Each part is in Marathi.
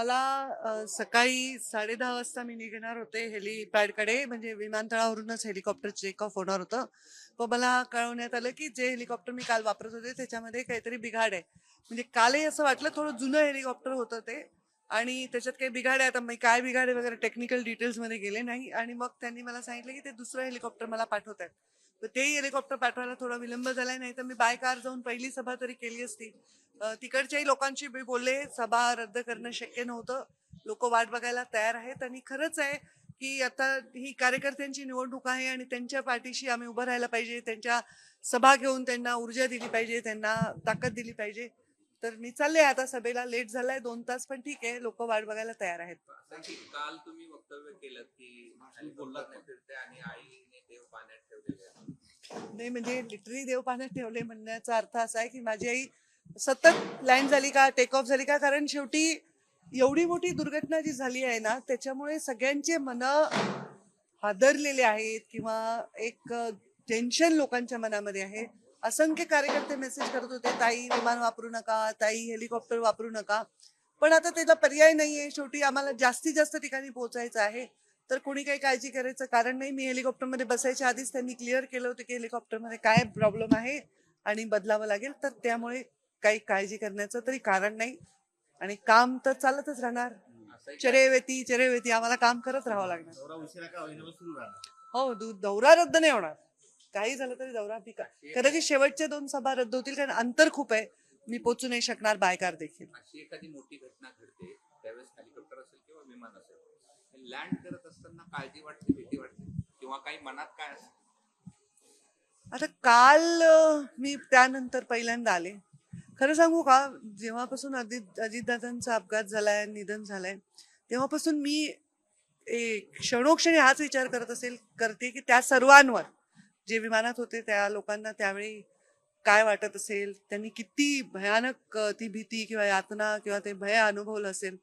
मला सकाळी 10:30 वाजता मी निघणार होते हेलिपॅडकडे, म्हणजे विमानतळावरूनच हेलिकॉप्टर टेक ऑफ होणार होतं. पण मला कळवण्यात आलं की जे हेलिकॉप्टर मी काल वापरत होते त्याच्यामध्ये काहीतरी बिघाड आहे. म्हणजे कालही असं वाटलं थोडं जुनं हेलिकॉप्टर होतं ते, आणि त्याच्यात काही बिघाड आहे. आता मी काय बिघाड आहे वगैरे टेक्निकल डिटेल्समध्ये गेले नाही, आणि मग त्यांनी मला सांगितलं की ते दुसरं हेलिकॉप्टर मला पाठवत आहेत. तर तेही हेलिकॉप्टर पाठवायला थोडा विलंब झालाय, नाही तर मी बाय कार जाऊन पहिली सभा तरी केली असती. तिकडच्याही लोकांशी मी बोलले, सभा रद्द करणं शक्य नव्हतं. लोक वाट बघायला तयार आहेत, आणि खरंच आहे की आता ही कार्यकर्त्यांची निवडणूक आहे आणि त्यांच्या पाठीशी आम्ही उभं राहायला पाहिजे. त्यांच्या सभा घेऊन त्यांना ऊर्जा दिली पाहिजे, त्यांना ताकद दिली पाहिजे. तर मी चालले आता सभेला. लेट झालाय 2 तास, पण ठीक आहे, लोक वाट बघायला तयार आहेत. असं की काल तुम्ही वक्तव्य केलं की हेलिकॉप्टरने फिरते आणि आईने देव पाण्यात ठेवलेले आहे. नाही, म्हणजे लिटरली देव पाण्यात ठेवले म्हणण्याचा अर्थ असा आहे की माझी आई सतत लँड झाली का, टेक ऑफ झाली का, कारण शेवटी एवढी मोठी दुर्घटना जी झाली आहे ना, त्याच्यामुळे सगळ्यांचे मन हादरलेले आहेत, किंवा एक टेन्शन लोकांच्या मनामध्ये आहे. असंख्य कार्यकर्ते मेसेज करत होते, ताई विमान वापरू नका, ताई हेलिकॉप्टर वापरू नका. पण आता त्याला पर्याय नाहीये. शेवटी आम्हाला जास्तीत जास्त ठिकाणी पोहोचायचं आहे, तर कोणी काही काळजी करायचं कारण नाही. मी हेलिकॉप्टरमध्ये बसायच्या आधीच त्यांनी क्लिअर केलं होतं की हेलिकॉप्टरमध्ये काय प्रॉब्लेम आहे आणि बदलावं लागेल, तर त्यामुळे काही काळजी करण्याचं तरी कारण नाही. आणि काम तर चालतच राहणार. असंही काय चरेवेती चरेवेती आम्हाला काम करत राहावं लागणार. दौरा उशिरा का होईना पण सुरू राहणार. हो, दौरा रद्द नाही होणार. काही झालं तरी दौरा कदाचित शेवटच्या 2 सभा रद्द होतील, कारण अंतर खूप आहे. मी पोचू नाही शकणार बाय कार देखील. अशी एखादी मोठी घटना घडते त्यावेळेस हेलिकॉप्टर असेल किंवा विमान असेल, लँड करत असताना काळजी वाटते, भीती वाटते किंवा काही मनात काय असतं? आता काल मी त्यानंतर पहिल्यांदा आले. खरं सांगू का, जेव्हापासून अजितदादांचा अपघात झालाय, निधन झालंय, तेव्हापासून मी क्षणोक्षणी हाच विचार करते की त्या सर्वांवर, जे विमानात होते त्या लोकांना त्यावेळी काय वाटत असेल, त्यांनी किती भयानक ती भीती किंवा यातना किंवा ते भय अनुभवलं असेल.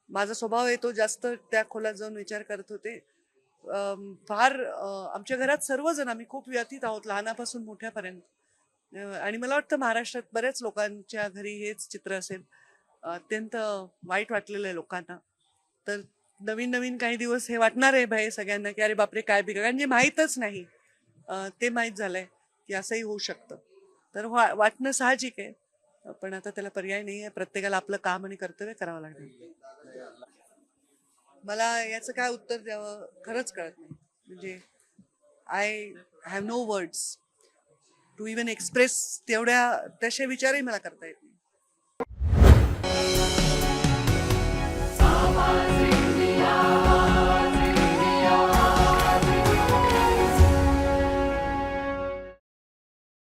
माझा स्वभाव आहे तो जास्त त्या खोलात जाऊन विचार करत होते. फार आमच्या घरात सर्वजण आम्ही खूप व्यथित आहोत, लहानापासून मोठ्यापर्यंत. आणि मला वाटतं महाराष्ट्रात बऱ्याच लोकांच्या घरी हेच चित्र असेल. अत्यंत वाईट वाटलेलं आहे लोकांना. तर नवीन नवीन काही दिवस हे वाटणार आहे भय सगळ्यांना, की अरे बापरे काय बिघड, कारण जे माहीतच नाही ते माहीत झालंय की असंही होऊ शकतं. तर वाटणं साहजिक आहे. पण आता त्याला पर्याय नाही आहे. प्रत्येकाला आपलं काम आणि कर्तव्य करावं लागणार. मला याचं काय उत्तर द्यावं खरंच कळत नाही. म्हणजे I have no words to even express. तेवढ्या तसे विचारही मला करता येत नाही.